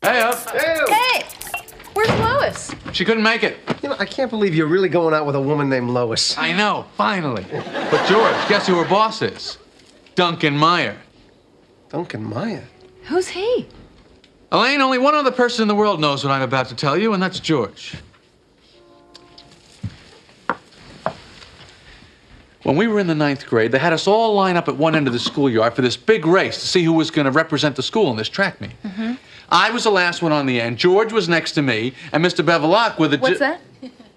Hey, up. Hey! Where's Lois? She couldn't make it. You know, I can't believe you're really going out with a woman named Lois. I know, finally. But George, guess who her boss is? Duncan Meyer. Duncan Meyer? Who's he? Elaine, only one other person in the world knows what I'm about to tell you, and that's George. When we were in the 9th grade, they had us all line up at one end of the schoolyard for this big race to see who was going to represent the school in this track meet. Mm-hmm. I was the last one on the end. George was next to me, and Mr. Bevilacqua, the What's that?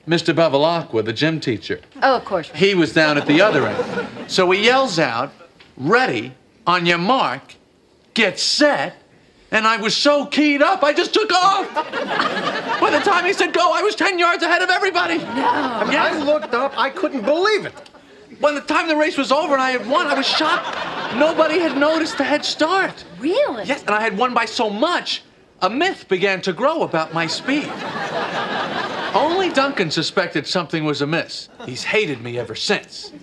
Mr. Bevilacqua, the gym teacher. Oh, of course. Right. He was down at the other end. So he yells out, "Ready, on your mark, get set," and I was so keyed up, I just took off. By the time he said go, I was 10 yards ahead of everybody. No. I looked up, I couldn't believe it. By the time the race was over and I had won, I was shocked. Nobody had noticed the head start. Really? Yes, and I had won by so much, a myth began to grow about my speed. Only Duncan suspected something was amiss. He's hated me ever since.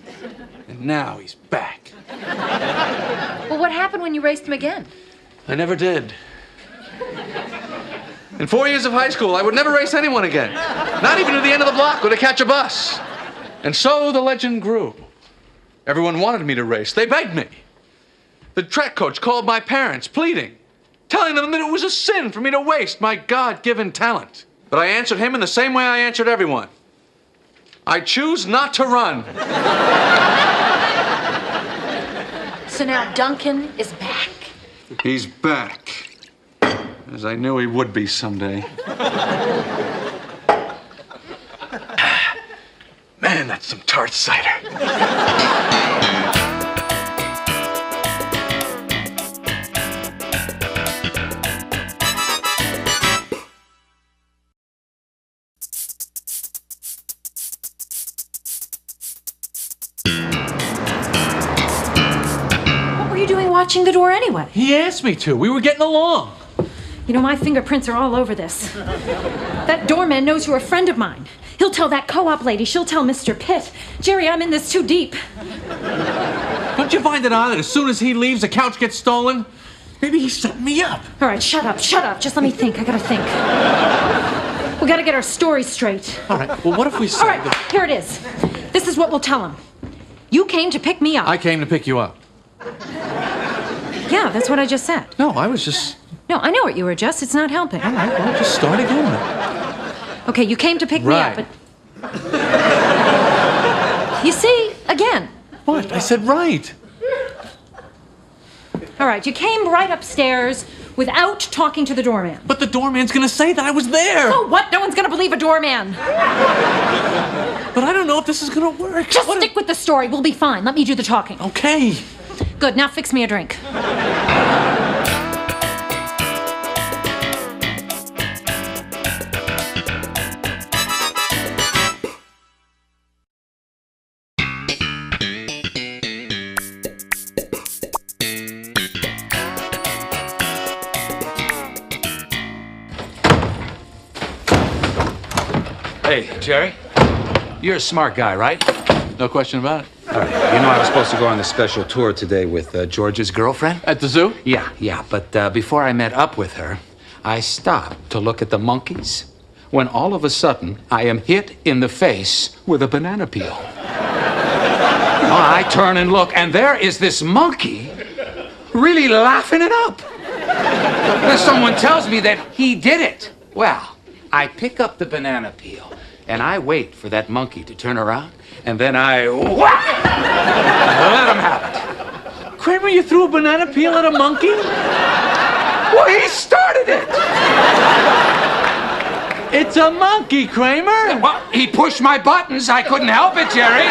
And now he's back. Well, what happened when you raced him again? I never did. In 4 years of high school, I would never race anyone again. Not even to the end of the block or to catch a bus. And so the legend grew. Everyone wanted me to race. They begged me. The track coach called my parents, pleading, telling them that it was a sin for me to waste my God-given talent. But I answered him in the same way I answered everyone. I choose not to run. So now Duncan is back. He's back. As I knew he would be someday. Man, that's some tart cider. What were you doing watching the door anyway? He asked me to. We were getting along. You know, my fingerprints are all over this. That doorman knows you're a friend of mine. He'll tell that co-op lady. She'll tell Mr. Pitt. Jerry, I'm in this too deep. Don't you find it odd that as soon as he leaves, the couch gets stolen? Maybe he's setting me up. All right, shut up. Just let me think. I gotta think. We gotta get our story straight. All right, well, what if we say All right, here it is. This is what we'll tell him. You came to pick me up. I came to pick you up. Yeah, that's what I just said. No, I was just... No, I know what you were just. It's not helping. All right, well, just start again then. Okay, you came to pick me up, Right. but... You see, again. What? I said right. All right, you came right upstairs without talking to the doorman. But the doorman's gonna say that I was there. Oh, what? No one's gonna believe a doorman. But I don't know if this is gonna work. Just stick with the story. We'll be fine. Let me do the talking. Okay. Good, now fix me a drink. Hey, Jerry, you're a smart guy, right? No question about it. All right. You know I was supposed to go on this special tour today with George's girlfriend? At the zoo? Yeah, but before I met up with her, I stopped to look at the monkeys when all of a sudden I am hit in the face with a banana peel. I turn and look, and there is this monkey really laughing it up. Then someone tells me that he did it. Well, I pick up the banana peel, and I wait for that monkey to turn around, and then I let him have it. Kramer, you threw a banana peel at a monkey? Well, he started it. It's a monkey, Kramer. Well, he pushed my buttons. I couldn't help it, Jerry.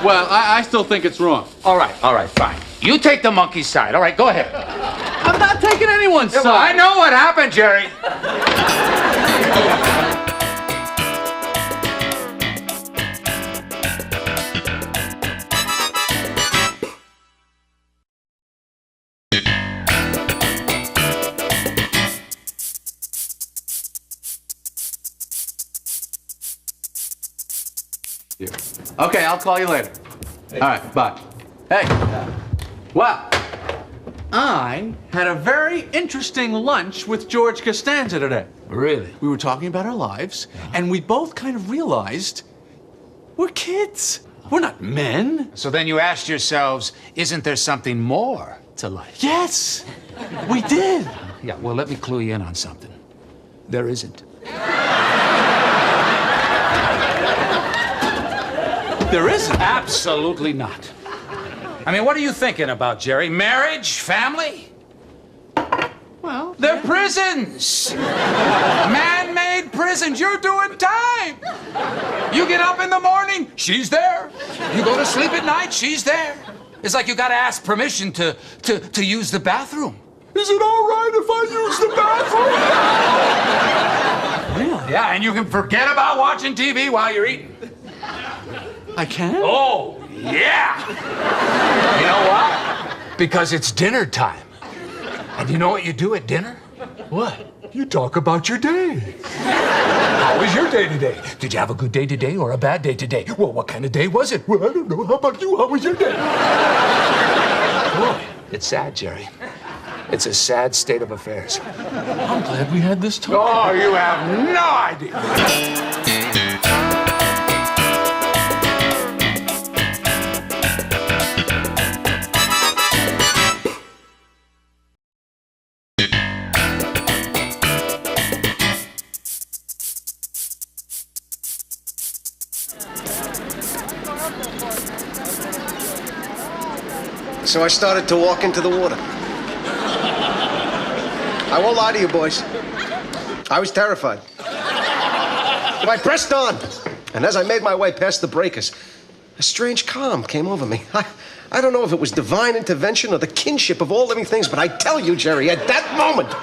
Well, I still think it's wrong. All right, fine. You take the monkey's side. All right, go ahead. I'm not taking anyone's Well, side. I know what happened, Jerry. Okay, I'll call you later. All right, bye. Hey. Wow. I had a very interesting lunch with George Costanza today. Really? We were talking about our lives, and we both kind of realized we're kids. We're not men. So then you asked yourselves, isn't there something more to life? Yes, we did. Yeah, well, let me clue you in on something. There isn't. There isn't. Absolutely not. I mean, what are you thinking about, Jerry? Marriage? Family? Well, they're prisons. Man-made prisons. You're doing time. You get up in the morning, she's there. You go to sleep at night, she's there. It's like you gotta ask permission to use the bathroom. Is it all right if I use the bathroom? really? Yeah, and you can forget about watching TV while you're eating. I can? Oh, yeah. You know why? Because it's dinner time. And you know what you do at dinner? What? You talk about your day. How was your day today? Did you have a good day today or a bad day today? Well, what kind of day was it? Well, I don't know. How about you? How was your day? Boy, it's sad, Jerry. It's a sad state of affairs. I'm glad we had this talk. Oh, you have no idea. So I started to walk into the water. I won't lie to you, boys. I was terrified. But I pressed on. And as I made my way past the breakers, a strange calm came over me. I don't know if it was divine intervention or the kinship of all living things, but I tell you, Jerry, at that moment,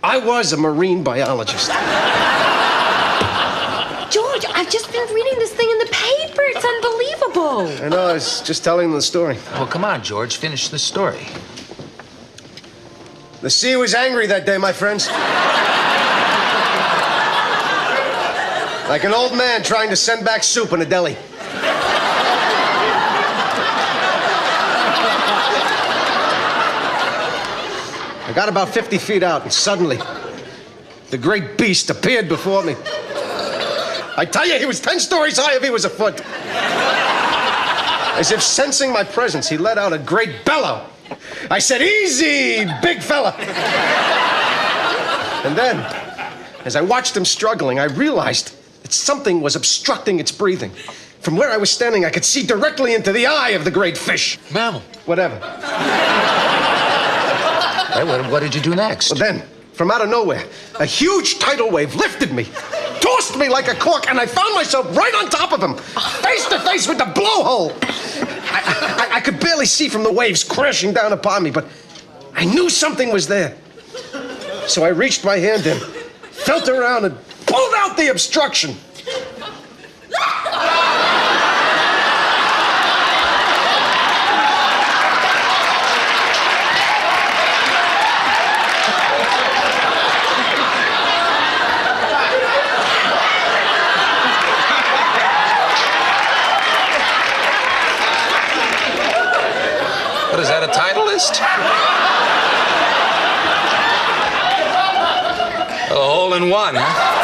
I was a marine biologist. George, I've just been reading this thing in the paper. It's unbelievable. I know, I was just telling them the story. Well, come on, George, finish the story. The sea was angry that day, my friends. Like an old man trying to send back soup in a deli. I got about 50 feet out, and suddenly, the great beast appeared before me. I tell you, he was 10 stories high if he was a foot. As if sensing my presence, he let out a great bellow. I said, "Easy, big fella." And then, as I watched him struggling, I realized that something was obstructing its breathing. From where I was standing, I could see directly into the eye of the great fish. Mammal. Whatever. Hey, what did you do next? Well, then, from out of nowhere, a huge tidal wave lifted me, tossed me like a cork, and I found myself right on top of him, face to face with the blowhole. I could barely see from the waves crashing down upon me, but I knew something was there. So I reached my hand in, felt around, and pulled out the obstruction. What is that, a Titleist? A hole in one, huh?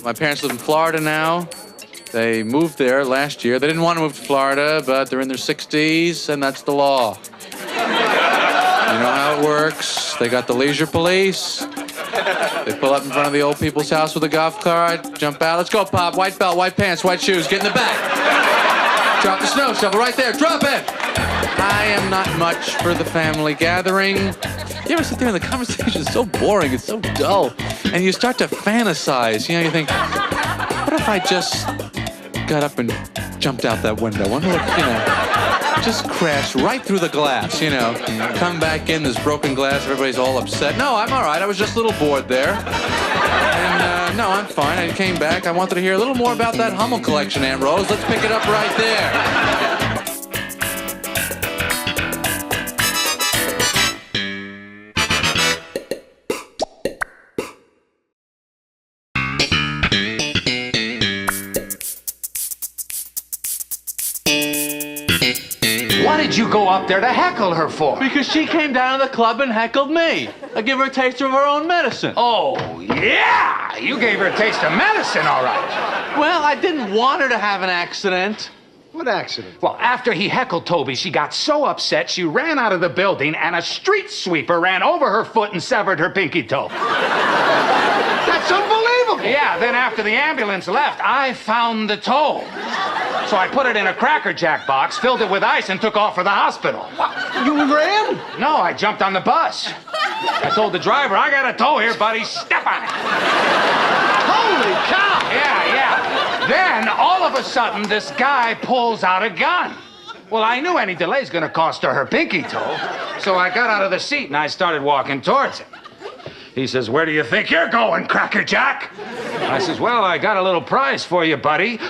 My parents live in Florida now. They moved there last year. They didn't want to move to Florida, but they're in their 60s, and that's the law. You know how it works. They got the leisure police. They pull up in front of the old people's house with a golf cart, jump out. Let's go, Pop. White belt, white pants, white shoes. Get in the back. Drop the snow shovel right there. Drop it. I am not much for the family gathering. You ever sit there and the conversation is so boring, it's so dull, and you start to fantasize. You know, you think, what if I just got up and jumped out that window? Wonder what, Just crashed right through the glass, you know. Come back in, there's broken glass, everybody's all upset. No, I'm all right. I was just a little bored there. And, no, I'm fine. I came back. I wanted to hear a little more about that Hummel collection, Aunt Rose. Let's pick it up right there. What did you go up there to heckle her for? Because she came down to the club and heckled me. I give her a taste of her own medicine. Oh, yeah! You gave her a taste of medicine, all right. Well, I didn't want her to have an accident. What accident? Well, after he heckled Toby, she got so upset she ran out of the building and a street sweeper ran over her foot and severed her pinky toe. That's unbelievable! Yeah, then after the ambulance left, I found the toe. So I put it in a Cracker Jack box, filled it with ice, and took off for the hospital. You ran? No, I jumped on the bus. I told the driver, I got a toe here, buddy. Step on it. Holy cow! Yeah. Then, all of a sudden, this guy pulls out a gun. Well, I knew any delay's gonna cost her her pinky toe, so I got out of the seat and I started walking towards him. He says, where do you think you're going, Cracker Jack? I says, well, I got a little prize for you, buddy.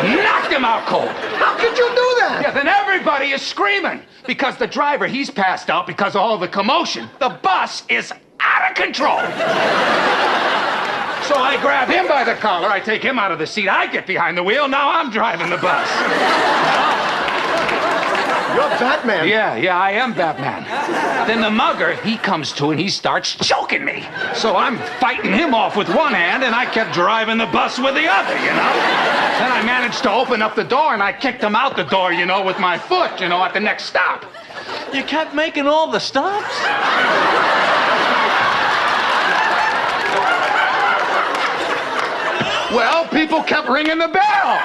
Knocked him out cold. How could you do that? Yeah, then everybody is screaming because the driver, he's passed out because of all the commotion. The bus is out of control. So I grab him by the collar, I take him out of the seat, I get behind the wheel, now I'm driving the bus. You're Batman. Yeah, I am Batman. Then the mugger, he comes to and he starts choking me. So I'm fighting him off with one hand and I kept driving the bus with the other, you know? Then I managed to open up the door and I kicked him out the door, you know, with my foot, you know, at the next stop. You kept making all the stops? Well, people kept ringing the bell.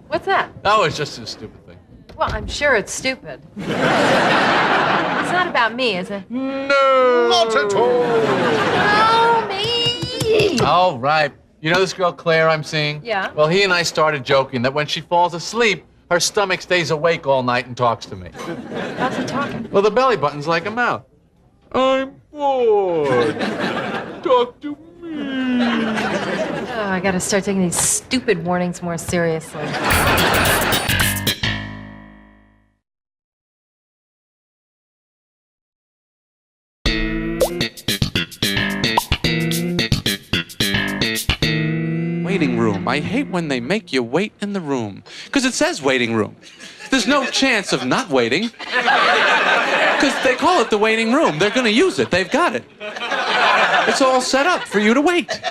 What's that? Oh, it's just a stupid thing. Well, I'm sure it's stupid. It's not about me, is it? No! Not at all. Oh, me! All right. You know this girl Claire I'm seeing? Yeah. Well, he and I started joking that when she falls asleep, her stomach stays awake all night and talks to me. How's he talking? Well, the belly button's like a mouth. I'm bored. Talk to me. Oh, I gotta start taking these stupid warnings more seriously. Waiting room. I hate when they make you wait in the room. Because it says waiting room. There's no chance of not waiting. Because they call it the waiting room. They're going to use it. They've got it. It's all set up for you to wait.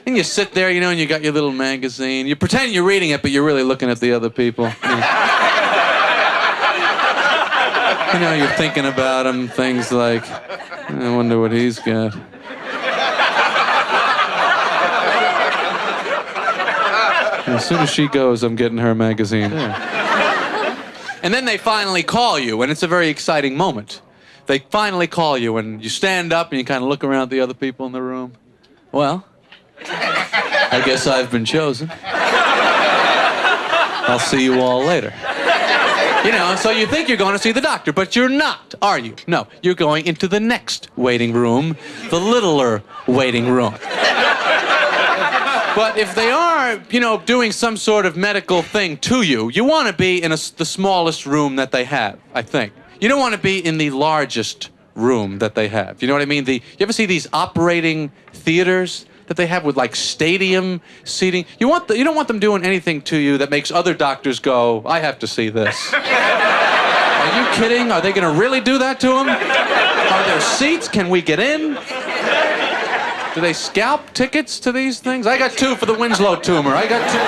And you sit there, you know, and you got your little magazine. You pretend you're reading it, but you're really looking at the other people. You know, you're thinking about them, things like, I wonder what he's got. As soon as she goes, I'm getting her magazine. Yeah. And then they finally call you, and it's a very exciting moment. They finally call you, and you stand up, and you kind of look around at the other people in the room. Well, I guess I've been chosen. I'll see you all later. You know, so you think you're going to see the doctor, but you're not, are you? No, you're going into the next waiting room, the littler waiting room. But if they are, you know, doing some sort of medical thing to you, you want to be in the smallest room that they have, I think. You don't want to be in the largest room that they have. You know what I mean? You ever see these operating theaters that they have with like stadium seating? You don't want them doing anything to you that makes other doctors go, I have to see this. Are you kidding? Are they going to really do that to him? Are there seats? Can we get in? Do they scalp tickets to these things? I got 2 for the Winslow tumor. I got 2.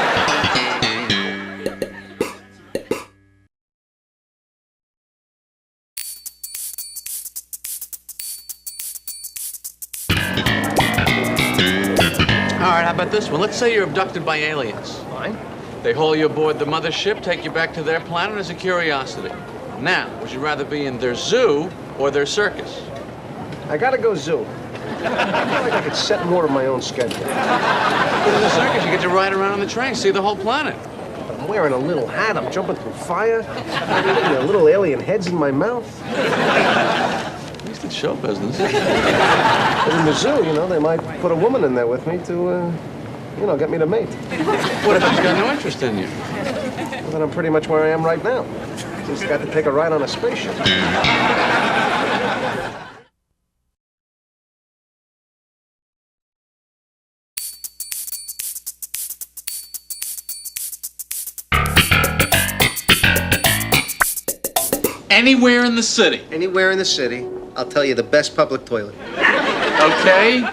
right, how about this one? Let's say you're abducted by aliens. Fine. They haul you aboard the mothership, take you back to their planet as a curiosity. Now, would you rather be in their zoo or their circus? I gotta go zoo. I feel like I could set more of my own schedule. But in the circus, you get to ride around on the train, see the whole planet. I'm wearing a little hat, I'm jumping through fire. There are little alien heads in my mouth. At least it's show business. But in the zoo, you know, they might put a woman in there with me to, you know, get me to mate. What if she's got no interest in you? Well, then I'm pretty much where I am right now. Just got to take a ride on a spaceship. Anywhere in the city. Anywhere in the city, I'll tell you the best public toilet. Okay.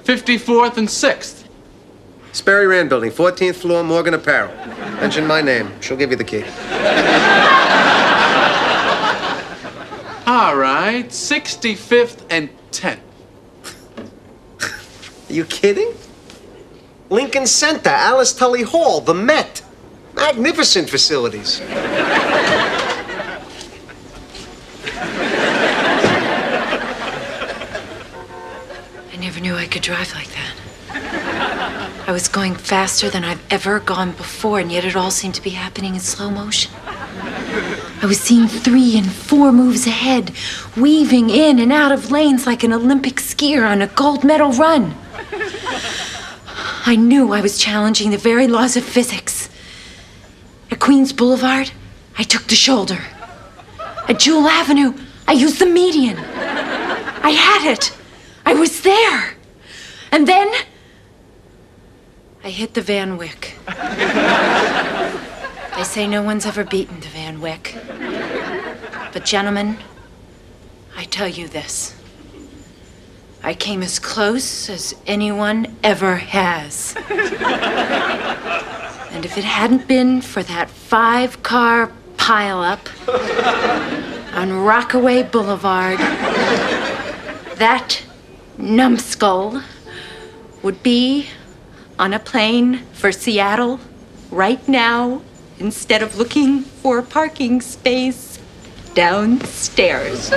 54th and 6th. Sperry Rand Building, 14th floor, Morgan Apparel. Mention my name. She'll give you the key. All right. 65th and 10th. Are you kidding? Lincoln Center, Alice Tully Hall, the Met. Magnificent facilities. I never knew I could drive like that. I was going faster than I've ever gone before, and yet it all seemed to be happening in slow motion. I was seeing 3 and 4 moves ahead, weaving in and out of lanes like an Olympic skier on a gold medal run. I knew I was challenging the very laws of physics. At Queens Boulevard, I took the shoulder. At Jewel Avenue, I used the median. I had it. I was there. And then I hit the Van Wyck. They say no one's ever beaten the Van Wyck. But gentlemen, I tell you this. I came as close as anyone ever has. And if it hadn't been for that 5-car pileup on Rockaway Boulevard, that numbskull would be on a plane for Seattle right now instead of looking for a parking space downstairs.